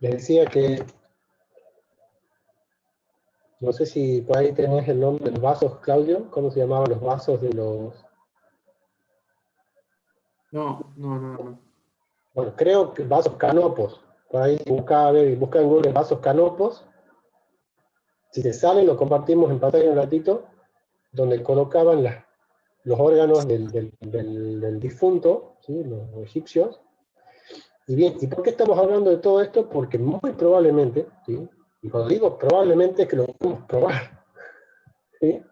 Les decía que, no sé si por ahí tenés el nombre de los vasos, Claudio, ¿cómo se llamaban los vasos de los...? No. Bueno, creo que vasos canopos. Por ahí busca, a ver, busca en Google vasos canopos. Si te sale, lo compartimos en pantalla un ratito, donde colocaban los órganos del difunto, ¿sí? Los egipcios. Y bien, ¿y por qué estamos hablando de todo esto? Porque muy probablemente, ¿sí? Y cuando digo probablemente es que lo podemos probar, ¿sí?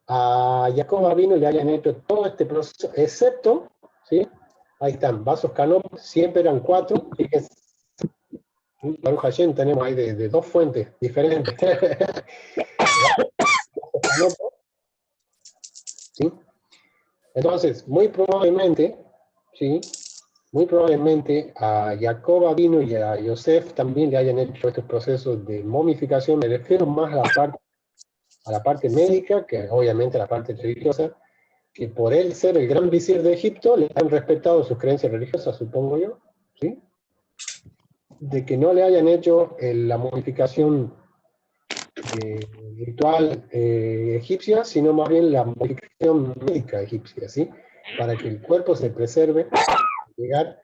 A Jacob vino y le hayan hecho todo este proceso, excepto, ¿sí? Ahí están, vasos canopos, siempre eran 4, fíjense, Baruch Hashem tenemos ahí de 2 fuentes diferentes. ¿Sí? Entonces, muy probablemente, ¿sí? Muy probablemente a Jacob vino y a Yosef también le hayan hecho estos procesos de momificación. Me refiero más a la parte médica, que obviamente a la parte religiosa, que por él ser el gran visir de Egipto, le han respetado sus creencias religiosas, supongo yo, ¿sí? De que no le hayan hecho la momificación ritual egipcia, sino más bien la modificación médica egipcia, ¿sí? Para que el cuerpo se preserve para llegar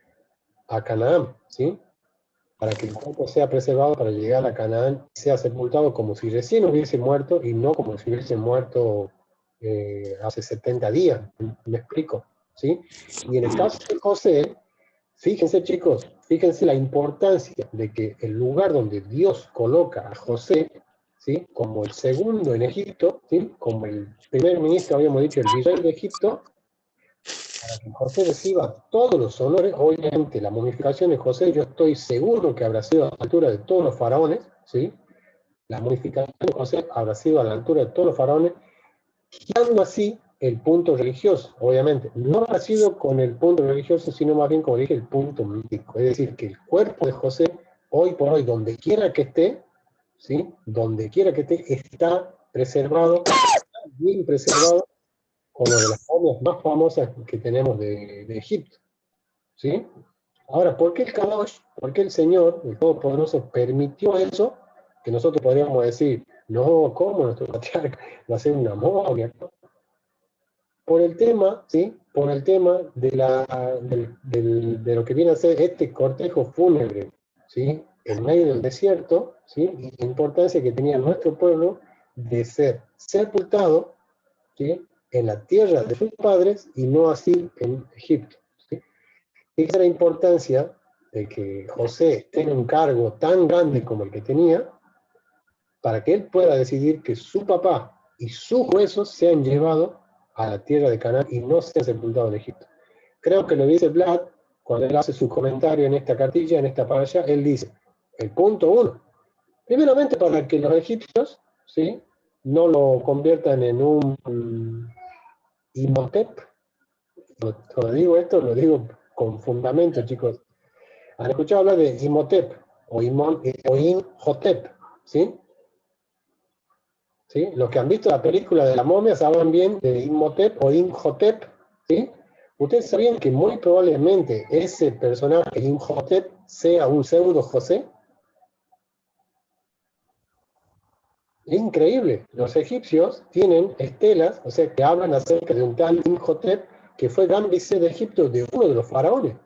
a Canaán, ¿sí? Para que el cuerpo sea preservado para llegar a Canaán, sea sepultado como si recién hubiese muerto y no como si hubiese muerto hace 70 días, ¿me explico? ¿Sí? Y en el caso de José, fíjense chicos, fíjense la importancia de que el lugar donde Dios coloca a José, ¿sí? Como el segundo en Egipto, ¿sí? Como el primer ministro, habíamos dicho, el virrey de Egipto, para que José reciba todos los honores. Obviamente la momificación de José, yo estoy seguro que habrá sido a la altura de todos los faraones, ¿sí? La momificación de José habrá sido a la altura de todos los faraones, quitando así el punto religioso, obviamente. No ha sido con el punto religioso, sino más bien, como dije, el punto místico. Es decir, que el cuerpo de José, hoy por hoy, donde quiera que esté, ¿sí? Donde quiera que esté, está preservado, bien preservado, como de las momias más famosas que tenemos de Egipto, ¿sí? Ahora, ¿por qué el Kadosh, por qué el Señor, el Todopoderoso, permitió eso? Que nosotros podríamos decir, no, ¿cómo nuestro patriarca va a ser una momia? Por el tema, ¿sí? Por el tema de lo que viene a ser este cortejo fúnebre, ¿sí? En medio del desierto, ¿sí? Y la importancia que tenía nuestro pueblo de ser sepultado, ¿sí? En la tierra de sus padres y no así en Egipto, ¿sí? Esa es la importancia de que José tenga un cargo tan grande como el que tenía, para que él pueda decidir que su papá y sus huesos sean llevados a la tierra de Canaán y no sean sepultados en Egipto. Creo que lo dice Vlad cuando él hace su comentario en esta cartilla, en esta pantalla, él dice, el punto 1, primeramente para que los egipcios, ¿sí? No lo conviertan en un Imhotep. Cuando digo esto, lo digo con fundamento, chicos. ¿Han escuchado hablar de Imhotep o Imhotep? ¿Sí? ¿Sí? Los que han visto la película de la momia saben bien de Imhotep o Imhotep, ¿sí? Ustedes sabían que muy probablemente ese personaje Imhotep sea un pseudo José. Es increíble. Los egipcios tienen estelas, o sea, que hablan acerca de un tal Imhotep que fue gran visir de Egipto de uno de los faraones.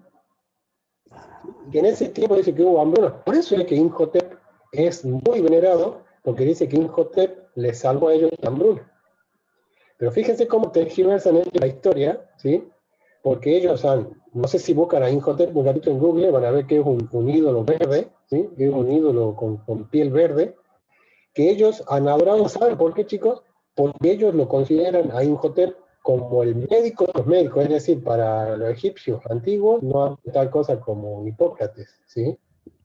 Y en ese tiempo dice que hubo hambruna. Por eso es que Imhotep es muy venerado, porque dice que Imhotep les salvó a ellos de la hambruna. Pero fíjense cómo tergiversan la historia, ¿sí? Porque ellos no sé si buscan a Imhotep un gatito en Google, van a ver que es un ídolo verde, ¿sí? Que es un ídolo con piel verde, que ellos han adorado, ¿saben por qué, chicos? Porque ellos lo consideran a Imhotep como el médico de los médicos, es decir, para los egipcios antiguos no hay tal cosa como Hipócrates, ¿sí?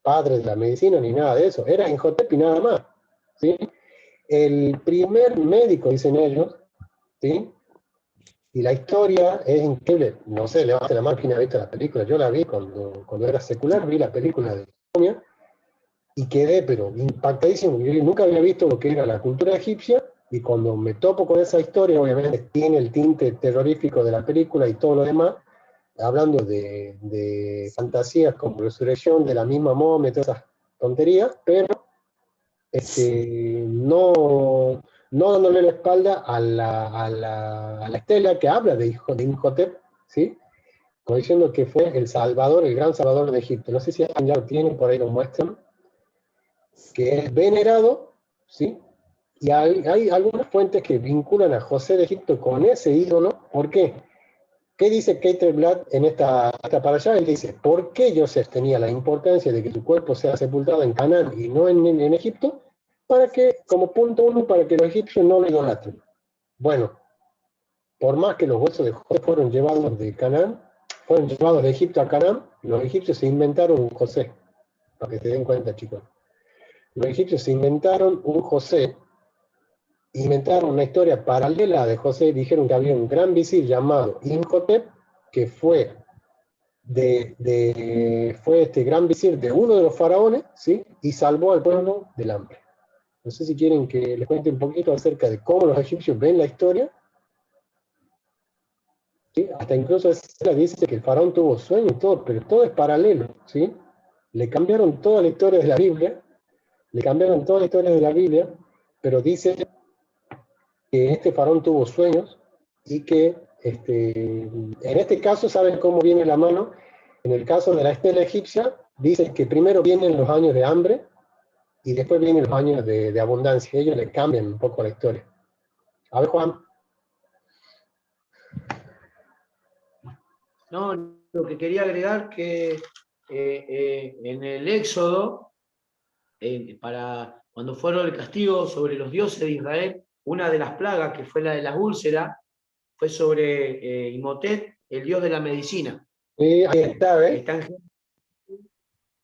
Padre de la medicina ni nada de eso, era Imhotep y nada más, ¿sí? El primer médico, dicen ellos, ¿sí? Y la historia es increíble. No sé, levante la mano, ¿quién ha visto la película? Yo la vi cuando era secular, vi la película de Momia y quedé, pero impactadísimo. Yo nunca había visto lo que era la cultura egipcia y cuando me topo con esa historia, obviamente tiene el tinte terrorífico de la película y todo lo demás, hablando de fantasías como resurrección de la misma momia, todas esas tonterías, pero no dándole la espalda a la estela que habla de Imhotep, ¿sí? Como diciendo que fue el salvador, el gran salvador de Egipto. No sé si alguien ya lo tiene, por ahí lo muestran, que es venerado, ¿sí? Y hay algunas fuentes que vinculan a José de Egipto con ese ídolo. ¿Por qué? ¿Qué dice Keter Blatt en esta para allá? Él dice, ¿por qué Joseph tenía la importancia de que su cuerpo sea sepultado en Canaán y no en Egipto? Para que, como punto uno, para que los egipcios no lo idolatren. Bueno, por más que los huesos de José fueron llevados de Canaán, fueron llevados de Egipto a Canaán, los egipcios se inventaron un José, para que se den cuenta, chicos. Los egipcios se inventaron un José, inventaron una historia paralela de José, dijeron que había un gran visir llamado Imhotep, que fue fue este gran visir de uno de los faraones, ¿sí? Y salvó al pueblo del hambre. No sé si quieren que les cuente un poquito acerca de cómo los egipcios ven la historia. ¿Sí? Hasta incluso dice que el faraón tuvo sueños y todo, pero todo es paralelo, ¿sí? Le cambiaron toda la historia de la Biblia, le cambiaron toda la historia de la Biblia, pero dice que este faraón tuvo sueños y que en este caso, ¿saben cómo viene la mano? En el caso de la estela egipcia, dice que primero vienen los años de hambre y después vienen los años de abundancia. Ellos le cambian un poco la historia. A ver, Juan. No, lo que quería agregar que en el Éxodo, para cuando fueron el castigo sobre los dioses de Israel, una de las plagas, que fue la de las úlceras, fue sobre Imhotep, el dios de la medicina. Sí, ahí está, ¿ves?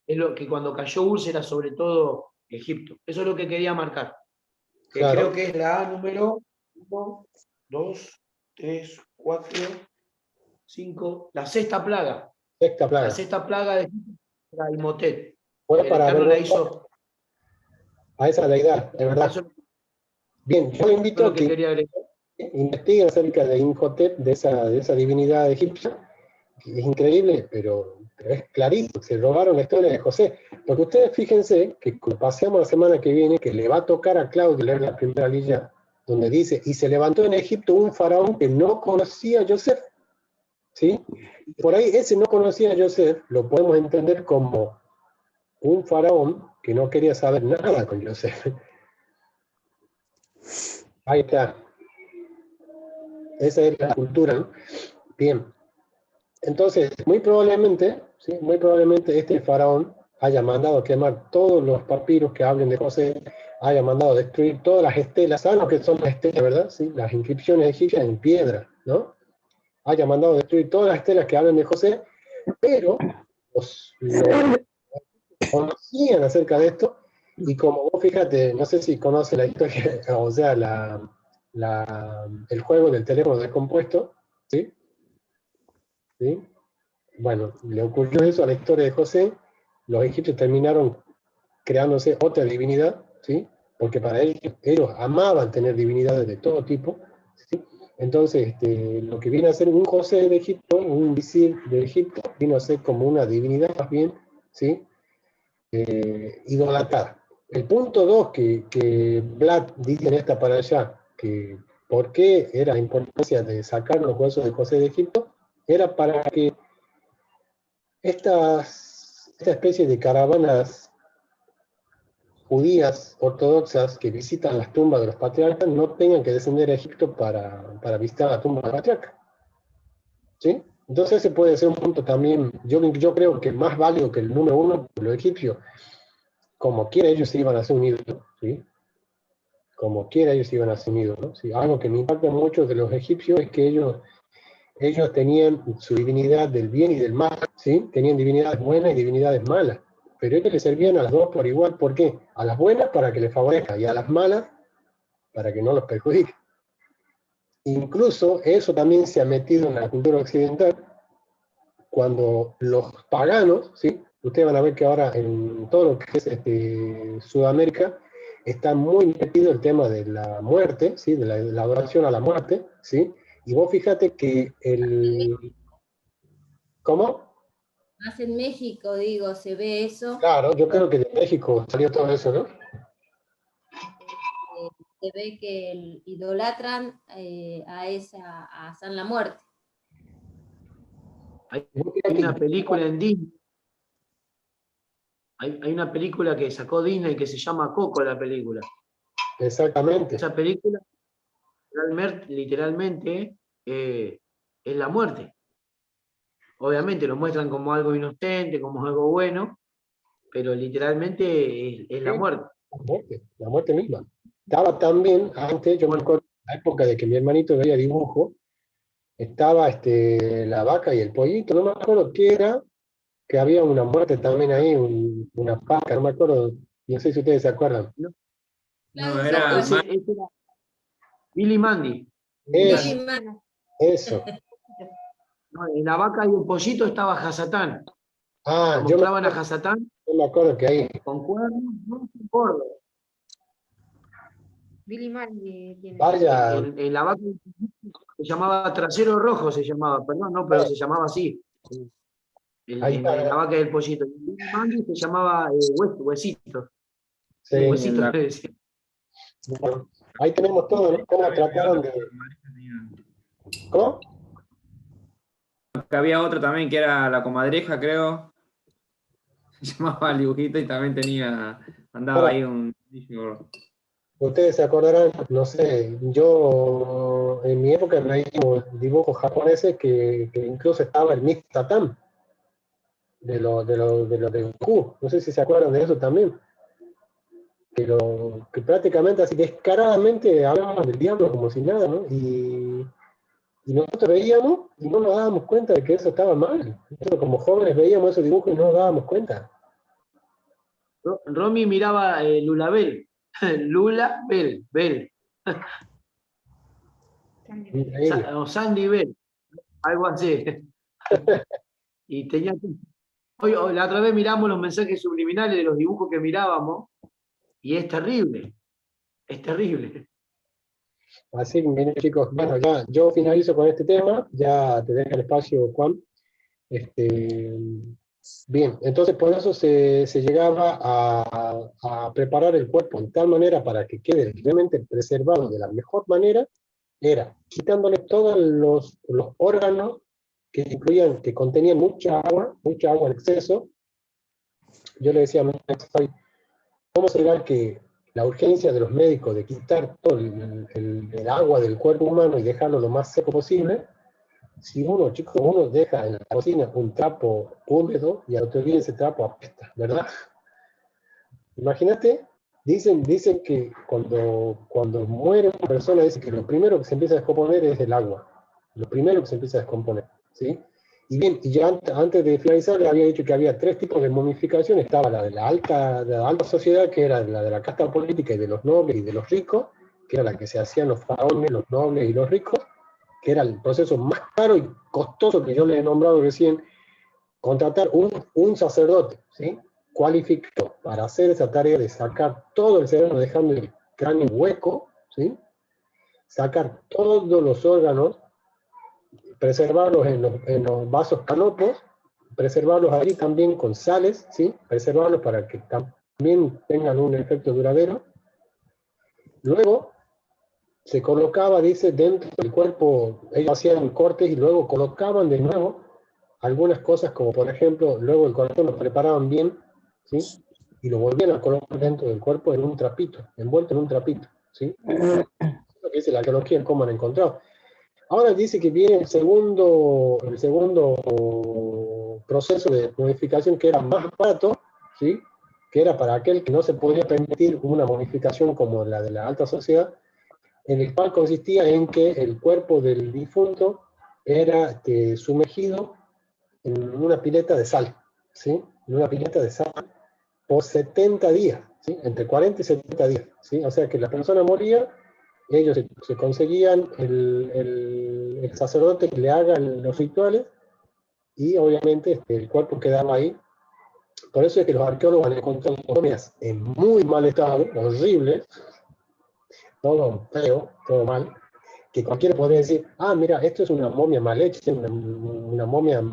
Es lo que cuando cayó úlcera sobre todo Egipto. Eso es lo que quería marcar. Que Claro. creo que es la A número 1, 2, 3, 4, 5, la sexta plaga. Sexta plaga. La sexta plaga de Egipto era Imhotep. Fue El para Eterno la avergonzar hizo. a esa deidad, de verdad. Eso Bien, yo le invito es lo a que que quería agregar. investiguen acerca de Imhotep, de esa divinidad egipcia. Es increíble, pero es clarito, se robaron la historia de José. Porque ustedes fíjense que cuando paseamos la semana que viene, que le va a tocar a Claudio leer la primera línea, donde dice, y se levantó en Egipto un faraón que no conocía a Joseph. ¿Sí? Por ahí ese no conocía a Joseph, lo podemos entender como un faraón que no quería saber nada con Joseph. Ahí está. Esa es la cultura, ¿no? Bien. Entonces, muy probablemente, ¿sí? Muy probablemente este faraón haya mandado a quemar todos los papiros que hablen de José, haya mandado a destruir todas las estelas. ¿Saben lo que son las estelas, verdad? ¿Sí? Las inscripciones egipcias en piedra, ¿no? Haya mandado a destruir todas las estelas que hablen de José, pero los conocían acerca de esto, y como vos fíjate, no sé si conoce la historia, o sea, el juego del teléfono descompuesto, ¿sí? ¿Sí? Bueno, le ocurrió eso a la historia de José, los egipcios terminaron creándose otra divinidad, ¿sí? Porque para ellos amaban tener divinidades de todo tipo, ¿sí? Entonces, lo que viene a ser un José de Egipto, un visir de Egipto, vino a ser como una divinidad más bien, ¿sí? Idolatrada. El punto 2 que Vlad dice en esta para allá, que por qué era la importancia de sacar los huesos de José de Egipto, era para que esta especie de caravanas judías ortodoxas que visitan las tumbas de los patriarcas no tengan que descender a Egipto para visitar la tumba del patriarca. ¿Sí? Entonces ese puede ser un punto también, yo creo que más válido que el número uno, los egipcios, como quiera ellos se iban a hacer un ídolo, ¿sí? Como quiera ellos se iban a hacer un ídolo, ¿sí? Algo que me impacta mucho de los egipcios es que ellos tenían su divinidad del bien y del mal, ¿sí? Tenían divinidades buenas y divinidades malas, pero ellos le servían a las dos por igual. ¿Por qué? A las buenas para que les favorezca y a las malas para que no los perjudique. Incluso eso también se ha metido en la cultura occidental cuando los paganos, ¿sí? Ustedes van a ver que ahora en todo lo que es Sudamérica está muy metido el tema de la muerte, ¿sí? De la adoración a la muerte, ¿sí? Y vos fíjate que ¿Cómo? Más en México, digo, se ve eso. Claro, yo creo que de México salió todo eso, ¿no? Se ve que idolatran a San la Muerte. Hay una película en Disney. Hay una película que sacó Disney que se llama Coco, la película. Exactamente. Esa película literalmente es la muerte. Obviamente lo muestran como algo inocente, como algo bueno, pero literalmente es la muerte. La muerte misma. Estaba también, antes, yo me acuerdo, en la época de que mi hermanito veía dibujo, estaba la vaca y el pollito, no me acuerdo qué era, que había una muerte también ahí, una vaca, no me acuerdo, no sé si ustedes se acuerdan. Claro, No, era Ese era Billy Mandy. Eso, eso. No, en la vaca y el pollito estaba Hasatán. Ah, Lo mostraban a Hasatán yo me acuerdo que ahí. con cuernos, no gordo. Billy Mandy tiene. Vaya, En la vaca se llamaba Trasero Rojo, se llamaba, perdón, no, pero se llamaba así. Ahí En está. la vaca y el pollito. En Billy Mandy se llamaba Huesito. Sí, Huesito le decía. bueno, ahí tenemos todo, ¿no? Cómo trataron de. ¿Cómo? Que había otro también que era La Comadreja, creo. Se llamaba el dibujito y también andaba ahí un... Ustedes se acordarán, no sé, yo en mi época veíamos dibujos japoneses que incluso estaba el Mix Tatán de Goku. No sé si se acuerdan de eso también. Pero que prácticamente así descaradamente hablaban del diablo como si nada, ¿no? Y nosotros veíamos y no nos dábamos cuenta de que eso estaba mal. Nosotros como jóvenes veíamos esos dibujos y no nos dábamos cuenta. Romy miraba Lulabel. Bell. Increíble. O Sandy Bell, algo así. Y tenía. Hoy, la otra vez miramos los mensajes subliminales de los dibujos que mirábamos y es terrible. Es terrible. Así que, miren, chicos, bueno, ya yo finalizo con este tema, ya te dejo el espacio, Juan. Bien, entonces por eso se llegaba a preparar el cuerpo de tal manera para que quede realmente preservado de la mejor manera, era quitándole todos los órganos que contenían mucha agua en exceso. Yo le decía a mi maestro, ¿cómo será que la urgencia de los médicos de quitar todo el agua del cuerpo humano y dejarlo lo más seco posible? Si uno deja en la cocina un trapo húmedo y al otro día ese trapo apesta, ¿verdad? Imagínate, dicen que cuando muere una persona, dice que lo primero que se empieza a descomponer es el agua. Lo primero que se empieza a descomponer, ¿sí? Y bien, y ya antes de finalizar le había dicho que había 3 tipos de momificación. Estaba la de la alta sociedad, que era la de la casta política y de los nobles y de los ricos, que era la que se hacían los faraones, los nobles y los ricos, que era el proceso más caro y costoso que yo les he nombrado recién, contratar un sacerdote, ¿sí? Cualificado para hacer esa tarea de sacar todo el cerebro dejando el cráneo hueco, ¿sí? Sacar todos los órganos, preservarlos en los vasos canopos, preservarlos ahí también con sales, ¿sí? Preservarlos para que también tengan un efecto duradero. Luego se colocaba, dice, dentro del cuerpo, ellos hacían cortes y luego colocaban de nuevo algunas cosas, como por ejemplo, luego el corazón lo preparaban bien, ¿sí? Y lo volvían a colocar dentro del cuerpo en un trapito, envuelto en un trapito, ¿sí? Lo que dice la arqueología, en cómo han encontrado. Ahora dice que viene el segundo proceso de modificación, que era más barato, ¿sí? Que era para aquel que no se podía permitir una modificación como la de la alta sociedad, en el cual consistía en que el cuerpo del difunto era sumergido en una pileta de sal, ¿sí? En una pileta de sal por 70 días, ¿sí? Entre 40 y 70 días, ¿sí? O sea que la persona moría, ellos se conseguían el sacerdote que le haga los rituales y obviamente el cuerpo quedaba ahí. Por eso es que los arqueólogos han encontrado momias en muy mal estado, horribles, todo feo, todo mal, que cualquiera podría decir, ah, mira, esto es una momia mal hecha, una momia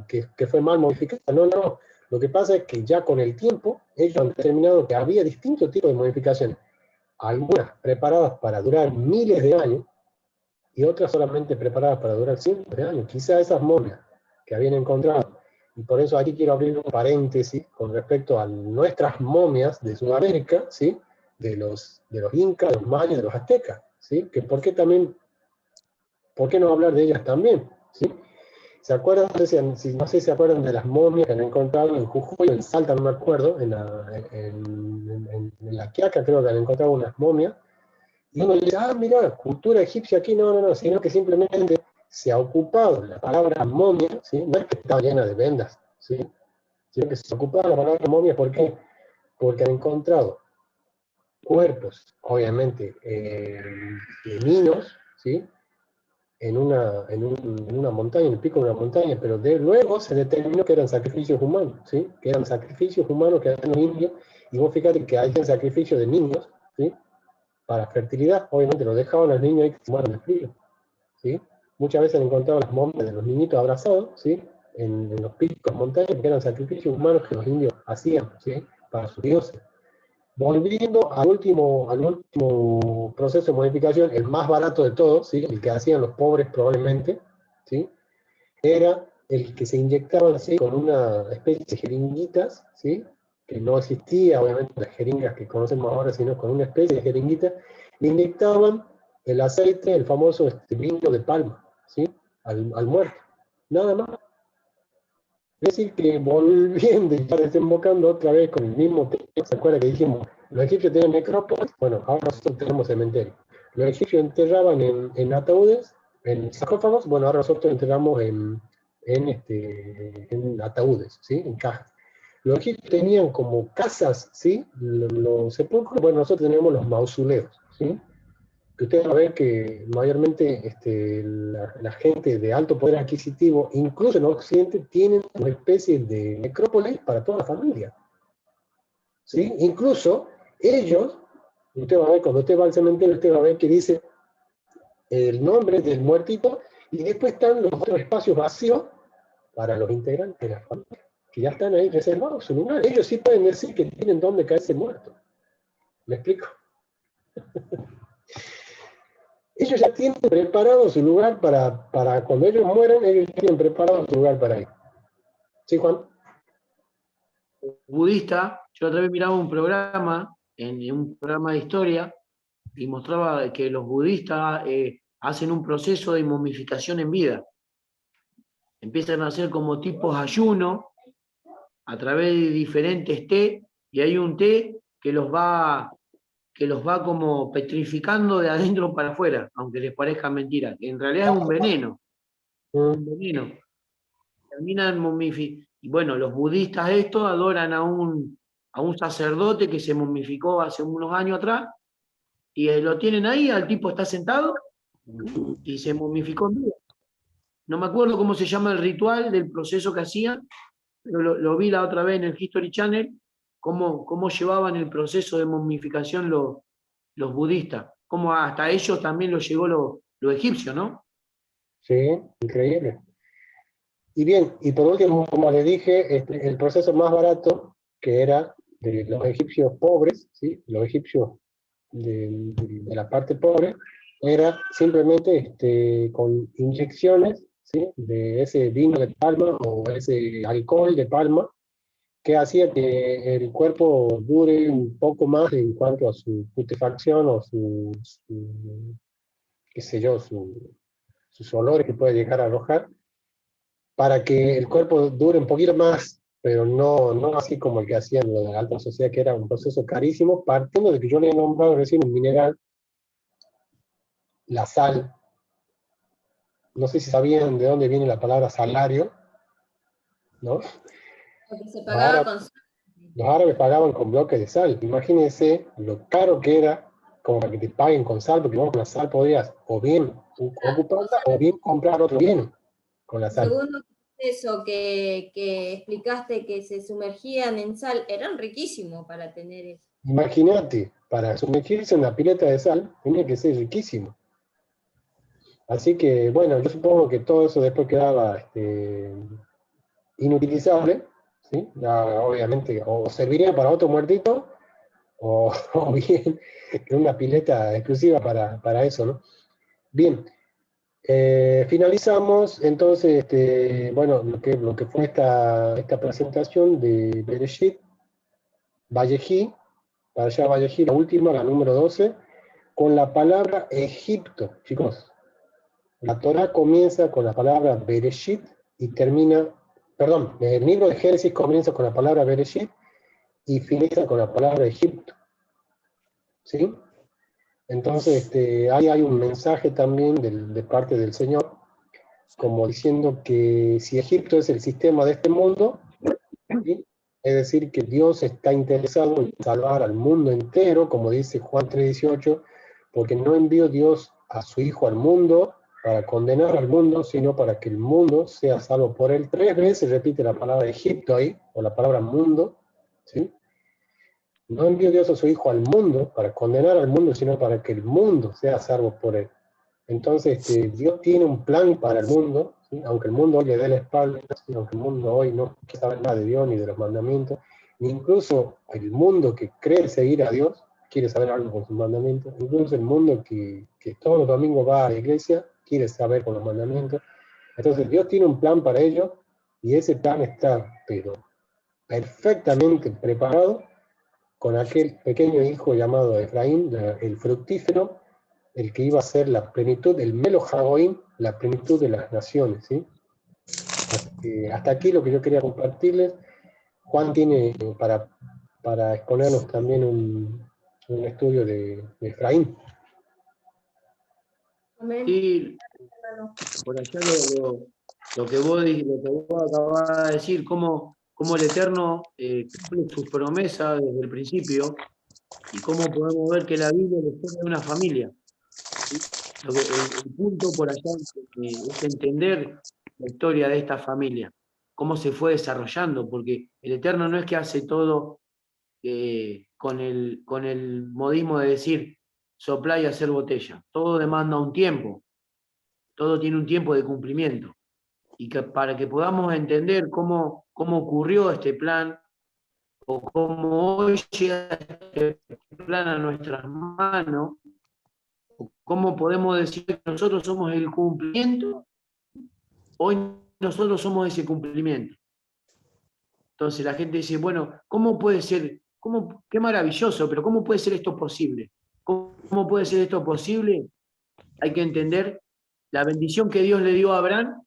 que fue mal modificada. No, no, lo que pasa es que ya con el tiempo ellos han determinado que había distintos tipos de modificaciones, algunas preparadas para durar miles de años y otras solamente preparadas para durar cientos de años. Quizá esas momias que habían encontrado, y por eso aquí quiero abrir un paréntesis con respecto a nuestras momias de Sudamérica, ¿sí? de los incas, de los mayas, de los aztecas, ¿sí? Que por qué no hablar de ellas también, ¿sí? ¿Se acuerdan? No sé si se acuerdan de las momias que han encontrado en Jujuy, en Salta, no me acuerdo, en La Quiaca creo que han encontrado unas momias, y uno dice, ah, mira, cultura egipcia aquí, no, sino que simplemente se ha ocupado la palabra momia, ¿sí? No es que está llena de vendas, ¿sí? Sino que se ha ocupado la palabra momia, ¿por qué? Porque han encontrado cuerpos, obviamente, de niños, ¿sí? En una montaña, en el pico de una montaña, pero luego se determinó que eran sacrificios humanos, ¿sí? Que eran sacrificios humanos que hacían los indios, y vos fíjate que hay sacrificio de niños, ¿sí? Para fertilidad, obviamente lo dejaban a los niños ahí que se mueran de frío, ¿sí? Muchas veces han encontrado las momias de los niñitos abrazados, ¿sí? En los picos montañas, que eran sacrificios humanos que los indios hacían, ¿sí? Para sus dioses. Volviendo al último proceso de modificación, el más barato de todos, ¿sí? El que hacían los pobres probablemente, ¿sí? Era el que se inyectaban así con una especie de jeringuitas, ¿sí? Que no existía, obviamente, las jeringas que conocemos ahora, sino con una especie de jeringuita, le inyectaban el aceite, el famoso vino de palma, ¿sí? Al muerto. Nada más. Es decir, que volviendo y ya desembocando otra vez con el mismo tema, ¿se acuerda que dijimos, los egipcios tenían necrópolis? Bueno, ahora nosotros tenemos cementerio. Los egipcios enterraban en ataúdes, en sarcófagos, bueno, ahora nosotros enterramos en ataúdes, ¿sí? En cajas. Los egipcios tenían como casas, ¿sí? Los sepulcros, bueno, nosotros tenemos los mausoleos, ¿sí? Que ustedes van a ver que mayormente la gente de alto poder adquisitivo, incluso en Occidente, tienen una especie de necrópolis para toda la familia. ¿Sí? Incluso ellos, usted va a ver, cuando usted va al cementerio, usted va a ver que dice el nombre del muertito, y después están los otros espacios vacíos para los integrantes de la familia, que ya están ahí reservados su lugar. Ellos sí pueden decir que tienen dónde caerse muerto. ¿Me explico? Ellos ya tienen preparado su lugar para cuando ellos mueran, ellos ya tienen preparado su lugar para ir. ¿Sí, Juan? Budista, yo otra vez miraba un programa, en un programa de historia, y mostraba que los budistas hacen un proceso de momificación en vida. Empiezan a hacer como tipos ayuno a través de diferentes té, y hay un té que los va como petrificando de adentro para afuera, aunque les parezca mentira. En realidad es un veneno. Un veneno. Terminan momificando. Y bueno, los budistas estos adoran a un sacerdote que se momificó hace unos años atrás, y lo tienen ahí, al tipo está sentado y se momificó en vida. No me acuerdo cómo se llama el ritual del proceso que hacían, pero lo vi la otra vez en el History Channel, cómo llevaban el proceso de momificación los budistas, cómo hasta ellos también lo llegó lo egipcio, ¿no? Sí, increíble. Y bien, y por último, como les dije, el proceso más barato, que era de los egipcios pobres, ¿sí? Los egipcios de la parte pobre, era simplemente con inyecciones, ¿sí? De ese vino de palma o ese alcohol de palma, que hacía que el cuerpo dure un poco más en cuanto a su putrefacción o qué sé yo, sus olores que puede llegar a arrojar, para que el cuerpo dure un poquito más, pero no así como el que hacían los de la alta sociedad, que era un proceso carísimo, partiendo de que yo le he nombrado recién un mineral, la sal. No sé si sabían de dónde viene la palabra salario, ¿no? Porque se Los pagaba árabes, los árabes pagaban con bloques de sal. Imagínense lo caro que era como para que te paguen con sal, porque vos con la sal podías o bien ocuparla o bien comprar otro bien con la el sal. segundo proceso que explicaste, que se sumergían en sal, eran riquísimos para tener eso. Imagínate, para sumergirse en la pileta de sal tenía que ser riquísimo. Así que, bueno, yo supongo que todo eso después quedaba inutilizable, ¿sí? Ya, obviamente, o serviría para otro muertito, o bien una pileta exclusiva para eso, ¿no? Bien, finalizamos entonces, bueno, lo que fue esta presentación de Bereshit, Vallejí, para allá Vallejí, la última, la número 12, con la palabra Egipto, chicos. La Torah comienza con la palabra Bereshit y termina, perdón, el libro de Génesis comienza con la palabra Bereshit y finaliza con la palabra Egipto. ¿Sí? Entonces, ahí hay un mensaje también de parte del Señor, como diciendo que si Egipto es el sistema de este mundo, ¿sí? Es decir, que Dios está interesado en salvar al mundo entero, como dice Juan 3:18, porque no envió Dios a su Hijo al mundo para condenar al mundo, sino para que el mundo sea salvo por él. 3 veces repite la palabra Egipto ahí, o la palabra mundo, ¿sí? No envió Dios a su Hijo al mundo para condenar al mundo, sino para que el mundo sea salvo por él. Entonces, Dios tiene un plan para el mundo, ¿sí? Aunque el mundo hoy le dé la espalda, ¿sí? Aunque el mundo hoy no quiere saber nada de Dios ni de los mandamientos, ni incluso el mundo que cree seguir a Dios quiere saber algo con sus mandamientos, incluso el mundo que todos los domingos va a la iglesia quiere saber con los mandamientos. Entonces, Dios tiene un plan para ellos y ese plan está, pero perfectamente preparado con aquel pequeño hijo llamado Efraín, el fructífero, el que iba a ser la plenitud, el Melo Hagoim, la plenitud de las naciones, ¿sí? Hasta aquí lo que yo quería compartirles. Juan tiene para exponernos también un estudio de Efraín. Amén. Sí, por allá lo que vos acabás de decir, cómo el Eterno cumple sus promesas desde el principio, y cómo podemos ver que la Biblia es la historia de una familia. ¿Sí? El punto por allá es entender la historia de esta familia, cómo se fue desarrollando, porque el Eterno no es que hace todo con el modismo de decir soplar y hacer botella. Todo demanda un tiempo, todo tiene un tiempo de cumplimiento. Y que para que podamos entender cómo ocurrió este plan, o cómo hoy llega este plan a nuestras manos, o cómo podemos decir que nosotros somos el cumplimiento, hoy nosotros somos ese cumplimiento. Entonces la gente dice, bueno, ¿cómo puede ser? Qué maravilloso, pero ¿cómo puede ser esto posible? ¿Cómo puede ser esto posible? Hay que entender la bendición que Dios le dio a Abraham,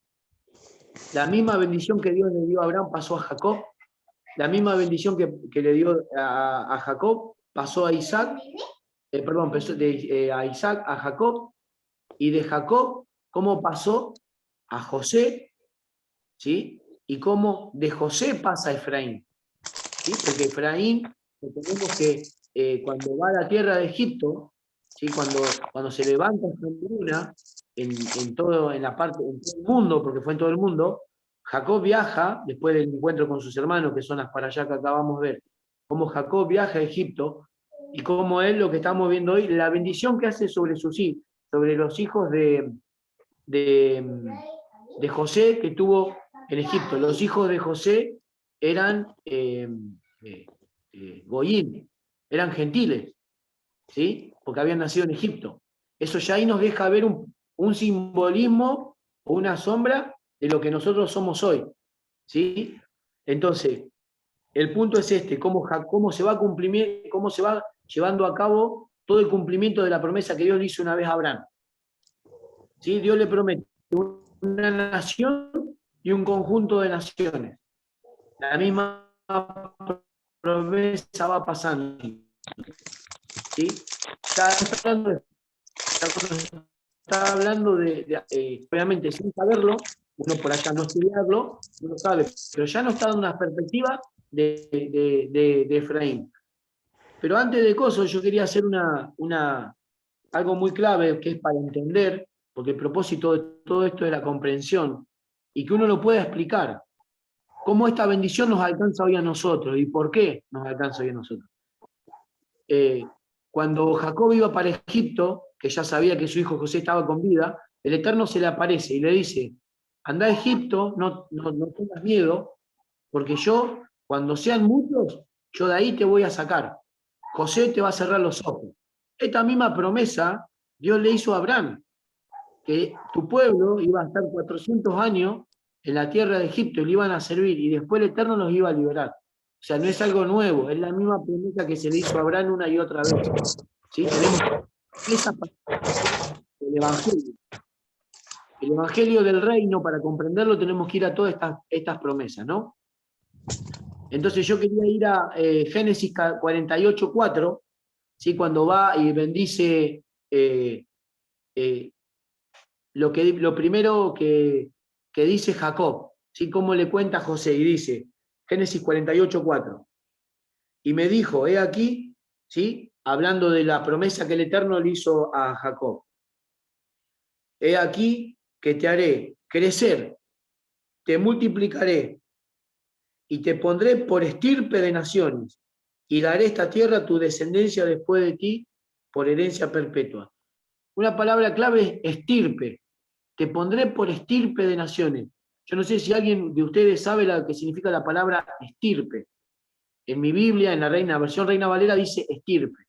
la misma bendición que Dios le dio a Abraham pasó a Jacob, la misma bendición que le dio a Jacob pasó a Isaac, a Isaac, a Jacob, y de Jacob, ¿cómo pasó a José? ¿Sí? Y cómo de José pasa a Efraín. ¿Sí? Porque Efraín, tenemos que cuando va a la tierra de Egipto, ¿sí? cuando se levanta esta hambruna en todo el mundo, porque fue en todo el mundo, Jacob viaja, después del encuentro con sus hermanos, que son las para allá que acabamos de ver, cómo Jacob viaja a Egipto, y cómo él, lo que estamos viendo hoy, la bendición que hace sobre sus hijos, sobre los hijos de José que tuvo en Egipto. Los hijos de José eran goyim, eran gentiles, ¿sí? Porque habían nacido en Egipto. Eso ya ahí nos deja ver un simbolismo o una sombra de lo que nosotros somos hoy, ¿sí? Entonces, el punto es cómo se va llevando a cabo todo el cumplimiento de la promesa que Dios le hizo una vez a Abraham. ¿Sí? Dios le promete una nación y un conjunto de naciones. La misma promesa va pasando. ¿Sí? Está hablando obviamente sin saberlo, uno por allá no estudiarlo, uno sabe, pero ya nos está dando una perspectiva de Efraín. Pero antes de eso, yo quería hacer algo muy clave, que es para entender, porque el propósito de todo esto es la comprensión, y que uno lo pueda explicar. ¿Cómo esta bendición nos alcanza hoy a nosotros? ¿Y por qué nos alcanza hoy a nosotros? Cuando Jacob iba para Egipto, que ya sabía que su hijo José estaba con vida, el Eterno se le aparece y le dice, anda a Egipto, no tengas miedo, porque yo, cuando sean muchos, yo de ahí te voy a sacar. José te va a cerrar los ojos. Esta misma promesa Dios le hizo a Abraham, que tu pueblo iba a estar 400 años en la tierra de Egipto y le iban a servir, y después el Eterno los iba a liberar. O sea, no es algo nuevo, es la misma promesa que se le hizo a Abraham una y otra vez. ¿Sí? Tenemos esa el Evangelio. El Evangelio del Reino, para comprenderlo, tenemos que ir a todas estas promesas, ¿no? Entonces yo quería ir a Génesis 48:4, ¿sí? Cuando va y bendice lo primero que dice Jacob, ¿sí? Cómo le cuenta a José, y dice, Génesis 48:4, y me dijo, he aquí, ¿sí? Hablando de la promesa que el Eterno le hizo a Jacob, he aquí que te haré crecer, te multiplicaré, y te pondré por estirpe de naciones, y daré esta tierra a tu descendencia después de ti por herencia perpetua. Una palabra clave es estirpe. Te pondré por estirpe de naciones. Yo no sé si alguien de ustedes sabe lo que significa la palabra estirpe. En mi Biblia, en la versión Reina Valera, dice estirpe.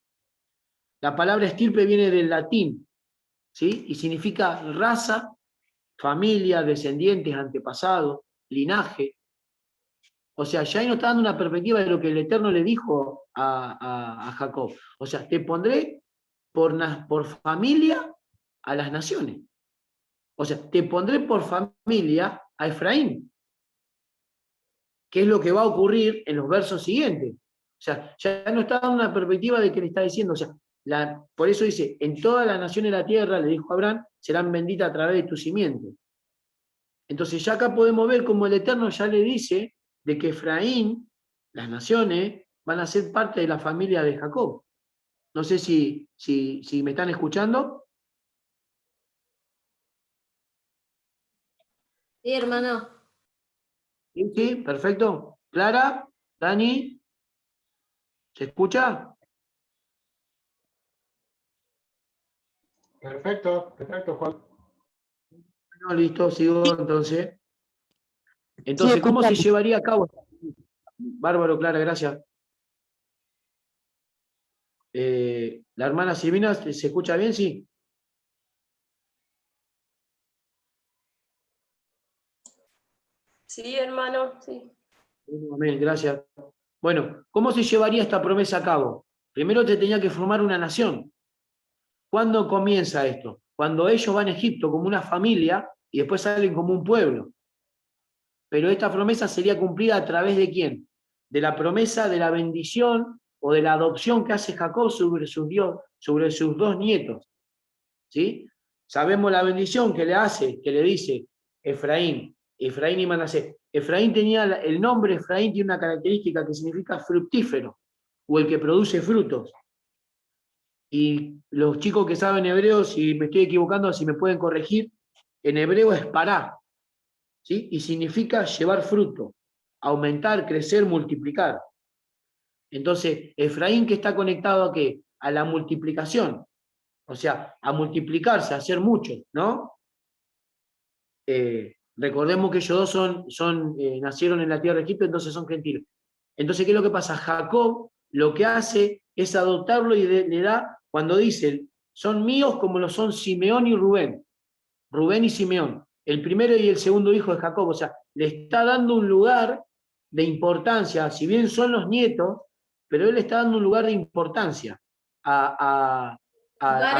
La palabra estirpe viene del latín, ¿sí? Y significa raza, familia, descendientes, antepasados, linaje. O sea, ya ahí nos está dando una perspectiva de lo que el Eterno le dijo a Jacob. O sea, te pondré por familia a las naciones. O sea, te pondré por familia a Efraín. ¿Qué es lo que va a ocurrir en los versos siguientes? O sea, ya nos está dando una perspectiva de que le está diciendo. O sea, por eso dice, en todas las naciones de la tierra, le dijo Abraham, serán benditas a través de tu simiente. Entonces ya acá podemos ver cómo el Eterno ya le dice de que Efraín, las naciones, van a ser parte de la familia de Jacob. No sé si me están escuchando. Sí, hermano. Sí, perfecto. Clara, Dani, ¿se escucha? Perfecto, Juan. No, listo, sigo entonces. Entonces, ¿cómo se llevaría a cabo? Bárbaro, Clara, gracias. La hermana Silvina, ¿se escucha bien? Sí. Sí, hermano, sí. Amén, gracias. Bueno, ¿cómo se llevaría esta promesa a cabo? Primero te tenía que formar una nación. ¿Cuándo comienza esto? Cuando ellos van a Egipto como una familia y después salen como un pueblo. Pero esta promesa sería cumplida a través de ¿quién? De la promesa de la bendición o de la adopción que hace Jacob sobre sus dos nietos. ¿Sí? Sabemos la bendición que le hace, que le dice Efraín y Manasés. Efraín tenía el nombre, Efraín tiene una característica que significa fructífero, o el que produce frutos. Y los chicos que saben hebreo, si me estoy equivocando, si me pueden corregir, en hebreo es pará, ¿sí? Y significa llevar fruto, aumentar, crecer, multiplicar. Entonces, Efraín, que está conectado a ¿qué? A la multiplicación, o sea, a multiplicarse, a ser muchos, ¿no? Recordemos que ellos dos nacieron en la tierra de Egipto, entonces son gentiles. Entonces, ¿qué es lo que pasa? Jacob lo que hace es adoptarlo y le da, cuando dice, son míos como lo son Simeón y Rubén. Rubén y Simeón, el primero y el segundo hijo de Jacob. O sea, le está dando un lugar de importancia, si bien son los nietos, pero él le está dando un lugar de importancia a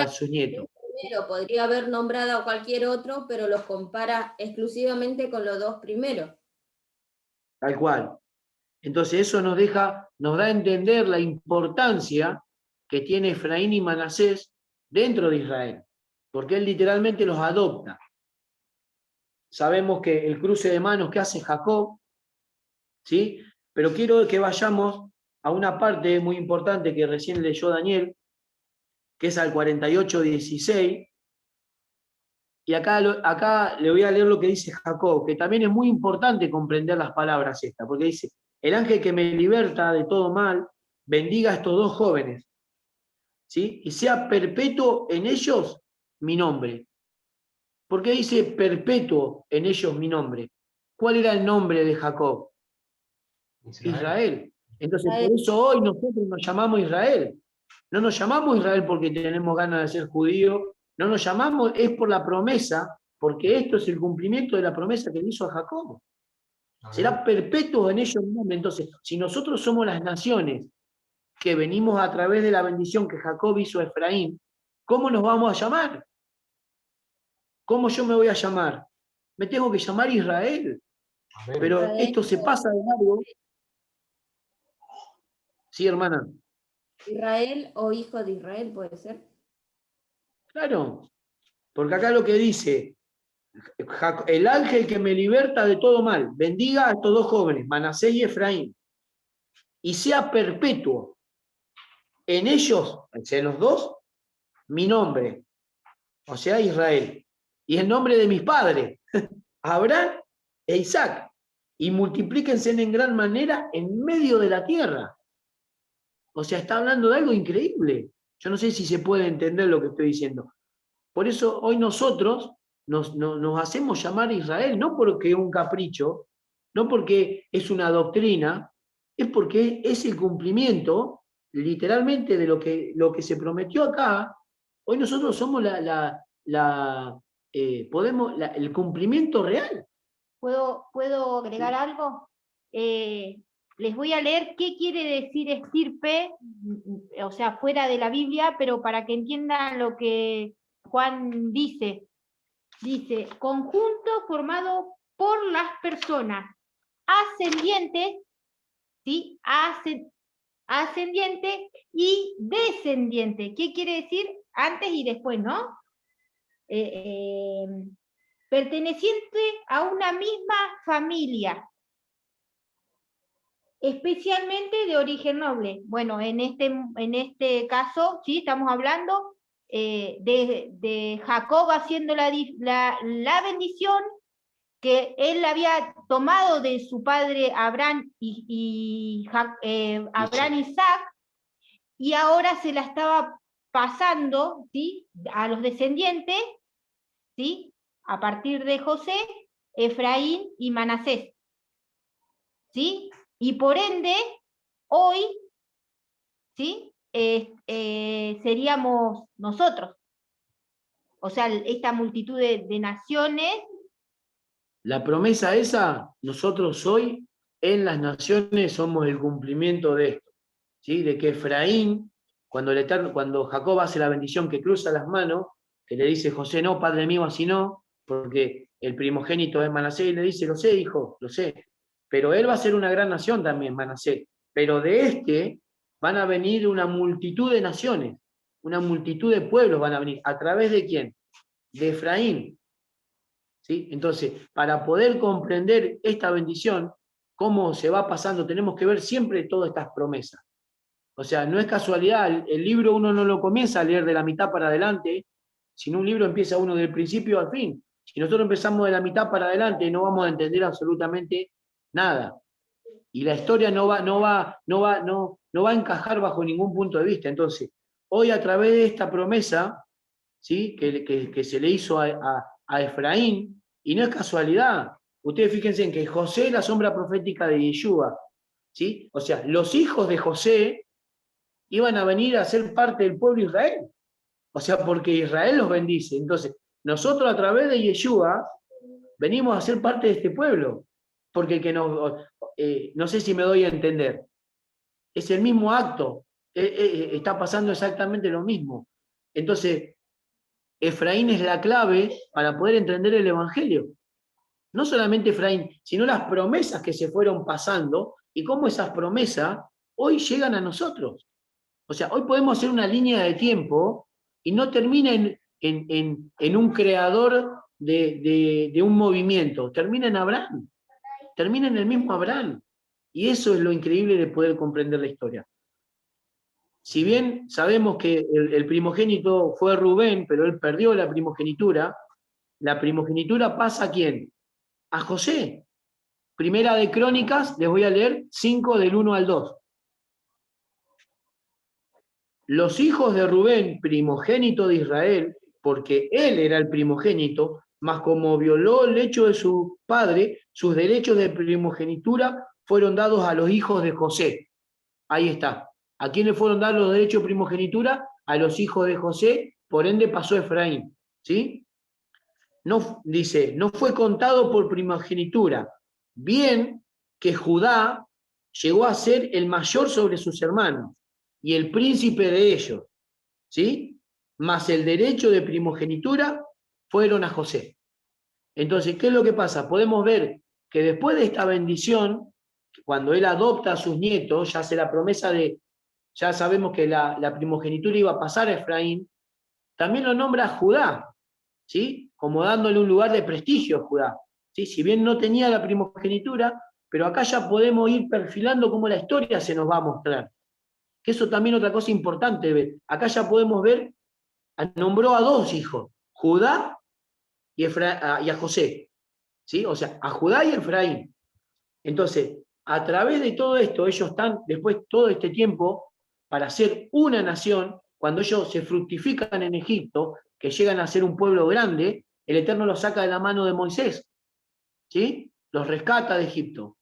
sus nietos. Primero, podría haber nombrado a cualquier otro, pero los compara exclusivamente con los dos primeros. Tal cual. Entonces eso nos da a entender la importancia que tiene Efraín y Manasés dentro de Israel, porque él literalmente los adopta. Sabemos que el cruce de manos que hace Jacob, ¿sí? Pero quiero que vayamos a una parte muy importante que recién leyó Daniel, que es al 48:16, y acá le voy a leer lo que dice Jacob, que también es muy importante comprender las palabras estas, porque dice, el ángel que me liberta de todo mal, bendiga a estos dos jóvenes, ¿sí? Y sea perpetuo en ellos mi nombre. ¿Por qué dice perpetuo en ellos mi nombre? ¿Cuál era el nombre de Jacob? Israel. Entonces, por eso hoy nosotros nos llamamos Israel. No nos llamamos Israel porque tenemos ganas de ser judíos, no nos llamamos, es por la promesa, porque esto es el cumplimiento de la promesa que le hizo a Jacob. Será perpetuo en ellos mi nombre. Entonces, si nosotros somos las naciones que venimos a través de la bendición que Jacob hizo a Efraín, ¿cómo nos vamos a llamar? ¿Cómo yo me voy a llamar? Me tengo que llamar Israel. Amén. Pero esto se pasa de largo. Sí, hermana. Israel o hijo de Israel, puede ser. Claro, porque acá lo que dice, el ángel que me liberta de todo mal, bendiga a estos dos jóvenes, Manasés y Efraín, y sea perpetuo en ellos, en los dos, mi nombre, o sea, Israel, y el nombre de mis padres, Abraham e Isaac, y multiplíquense en gran manera en medio de la tierra. O sea, está hablando de algo increíble. Yo no sé si se puede entender lo que estoy diciendo. Por eso hoy nosotros nos hacemos llamar Israel, no porque es un capricho, no porque es una doctrina, es porque es el cumplimiento, literalmente, de lo que se prometió acá. Hoy nosotros somos el cumplimiento real. ¿Puedo agregar algo? Les voy a leer qué quiere decir estirpe, o sea, fuera de la Biblia, pero para que entiendan lo que Juan dice. Dice, conjunto formado por las personas ascendientes, ¿sí? Ascendiente y descendiente. ¿Qué quiere decir? Antes y después, ¿no? Perteneciente a una misma familia, especialmente de origen noble. Bueno, en este caso, sí, estamos hablando de Jacob haciendo la bendición que él había tomado de su padre Abraham Abraham Isaac, y ahora se la estaba pasando, ¿sí?, a los descendientes, ¿sí?, a partir de José, Efraín y Manasés, ¿sí? Y por ende, hoy, ¿sí?, seríamos nosotros. O sea, esta multitud de naciones. La promesa esa, nosotros hoy en las naciones somos el cumplimiento de esto, ¿sí? De que Efraín, cuando Jacob hace la bendición que cruza las manos, que le dice José, no, padre mío, así no, porque el primogénito es Manasés, y le dice, lo sé, hijo, lo sé, pero él va a ser una gran nación también, Manasés, pero de van a venir una multitud de naciones, una multitud de pueblos van a venir, ¿a través de quién? De Efraín. ¿Sí? Entonces, para poder comprender esta bendición, cómo se va pasando, tenemos que ver siempre todas estas promesas. O sea, no es casualidad, el libro uno no lo comienza a leer de la mitad para adelante, sino un libro empieza uno del principio al fin. Si nosotros empezamos de la mitad para adelante, no vamos a entender absolutamente nada. Y la historia no va a encajar bajo ningún punto de vista. Entonces, hoy a través de esta promesa, ¿sí?, que se le hizo a Efraín, y no es casualidad. Ustedes fíjense en que José es la sombra profética de Yeshua, ¿sí? O sea, los hijos de José iban a venir a ser parte del pueblo de Israel. O sea, porque Israel los bendice. Entonces, nosotros a través de Yeshua venimos a ser parte de este pueblo. Porque no sé si me doy a entender. Es el mismo acto. Está pasando exactamente lo mismo. Entonces, Efraín es la clave para poder entender el Evangelio. No solamente Efraín, sino las promesas que se fueron pasando y cómo esas promesas hoy llegan a nosotros. O sea, hoy podemos hacer una línea de tiempo y no termina en un creador de un movimiento, termina en Abraham, termina en el mismo Abraham. Y eso es lo increíble de poder comprender la historia. Si bien sabemos que el primogénito fue Rubén, pero él perdió la primogenitura pasa ¿a quién? A José. Primera de Crónicas, les voy a leer 5 del 1 al 2. Los hijos de Rubén, primogénito de Israel, porque él era el primogénito, mas como violó el hecho de su padre, sus derechos de primogenitura fueron dados a los hijos de José. Ahí está. ¿A quién le fueron dados los derechos de primogenitura? A los hijos de José, por ende pasó Efraín. ¿Sí? No, dice, no fue contado por primogenitura. Bien que Judá llegó a ser el mayor sobre sus hermanos y el príncipe de ellos, ¿sí? Mas el derecho de primogenitura fueron a José. Entonces, ¿qué es lo que pasa? Podemos ver que después de esta bendición, cuando él adopta a sus nietos, ya hace la promesa de, ya sabemos que la primogenitura iba a pasar a Efraín, también lo nombra a Judá, ¿sí? Como dándole un lugar de prestigio a Judá, ¿sí? Si bien no tenía la primogenitura, pero acá ya podemos ir perfilando cómo la historia se nos va a mostrar. Que eso también es otra cosa importante de ver. Acá ya podemos ver, nombró a dos hijos, Judá y a José, ¿sí? O sea, a Judá y a Efraín. Entonces, a través de todo esto, ellos están, después todo este tiempo, para ser una nación, cuando ellos se fructifican en Egipto, que llegan a ser un pueblo grande, el Eterno los saca de la mano de Moisés, ¿sí? Los rescata de Egipto,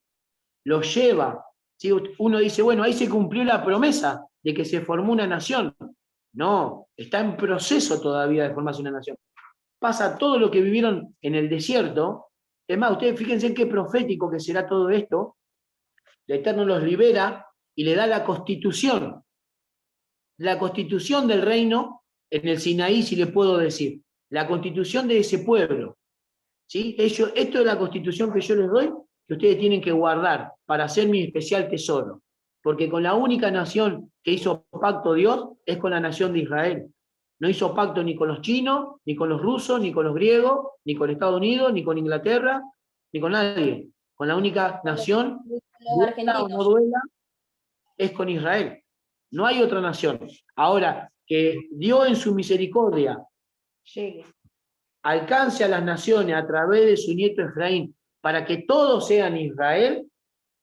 los lleva, ¿sí? Uno dice, bueno, ahí se cumplió la promesa de que se formó una nación. No, está en proceso todavía de formarse una nación. Pasa todo lo que vivieron en el desierto. Es más, ustedes fíjense en qué profético que será todo esto. El Eterno los libera y le da la constitución del reino en el Sinaí, si le puedo decir, la constitución de ese pueblo, ¿sí? Esto es la constitución que yo les doy, que ustedes tienen que guardar para hacer mi especial tesoro, porque con la única nación que hizo pacto Dios es con la nación de Israel. No hizo pacto ni con los chinos, ni con los rusos, ni con los griegos, ni con Estados Unidos, ni con Inglaterra, ni con nadie. Con la única nación, duela o no duela, es con Israel. No hay otra nación. Ahora, que Dios en su misericordia Llegue. alcance a las naciones a través de su nieto Efraín, para que todos sean Israel,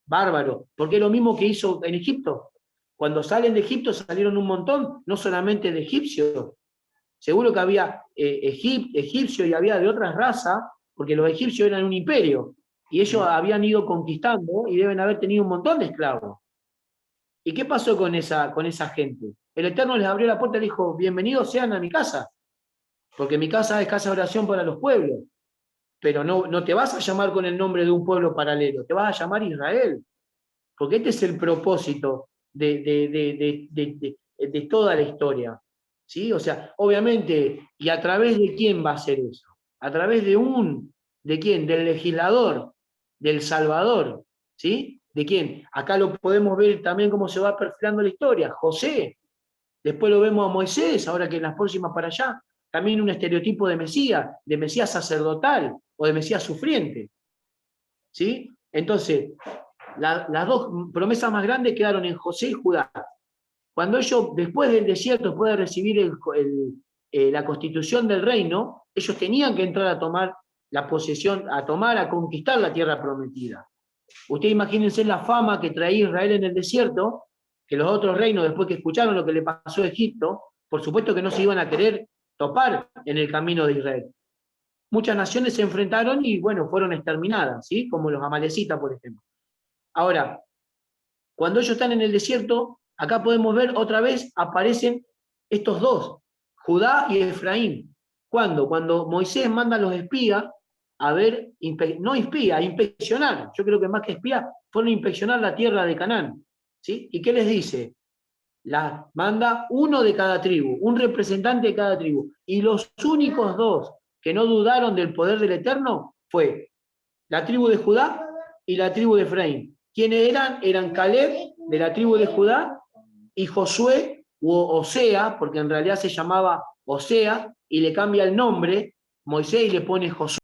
bárbaro. Porque es lo mismo que hizo en Egipto. Cuando salen de Egipto salieron un montón, no solamente de egipcios. Seguro que había egipcios y había de otras razas, porque los egipcios eran un imperio. Y ellos habían ido conquistando y deben haber tenido un montón de esclavos. ¿Y qué pasó con esa gente? El Eterno les abrió la puerta y les dijo, bienvenidos sean a mi casa, porque mi casa es casa de oración para los pueblos. Pero no te vas a llamar con el nombre de un pueblo paralelo, te vas a llamar Israel, porque este es el propósito de toda la historia. ¿Sí? O sea, obviamente, ¿y a través de quién va a ser eso? A través ¿de quién? Del legislador, del Salvador, ¿sí? ¿De quién? Acá lo podemos ver también cómo se va perfilando la historia. José, después lo vemos a Moisés, ahora que en las próximas para allá, también un estereotipo de Mesías sacerdotal o de Mesías sufriente. ¿Sí? Entonces, las dos promesas más grandes quedaron en José y Judá. Cuando ellos, después del desierto, después de recibir la constitución del reino, ellos tenían que entrar a tomar la posesión, a conquistar la tierra prometida. Ustedes imagínense la fama que traía Israel en el desierto, que los otros reinos, después que escucharon lo que le pasó a Egipto, por supuesto que no se iban a querer topar en el camino de Israel. Muchas naciones se enfrentaron y, bueno, fueron exterminadas, ¿sí? Como los amalecitas, por ejemplo. Ahora, cuando ellos están en el desierto, acá podemos ver otra vez, aparecen estos dos, Judá y Efraín. ¿Cuándo? Cuando Moisés manda a los espías a ver, no espía, a inspeccionar. Yo creo que más que espía, fueron a inspeccionar la tierra de Canaán. ¿Sí? ¿Y qué les dice? Manda uno de cada tribu, un representante de cada tribu. Y los únicos dos que no dudaron del poder del Eterno fue la tribu de Judá y la tribu de Efraín. ¿Quiénes eran? Eran Caleb, de la tribu de Judá, y Josué, o Osea, porque en realidad se llamaba Osea, y le cambia el nombre, Moisés, y le pone Josué.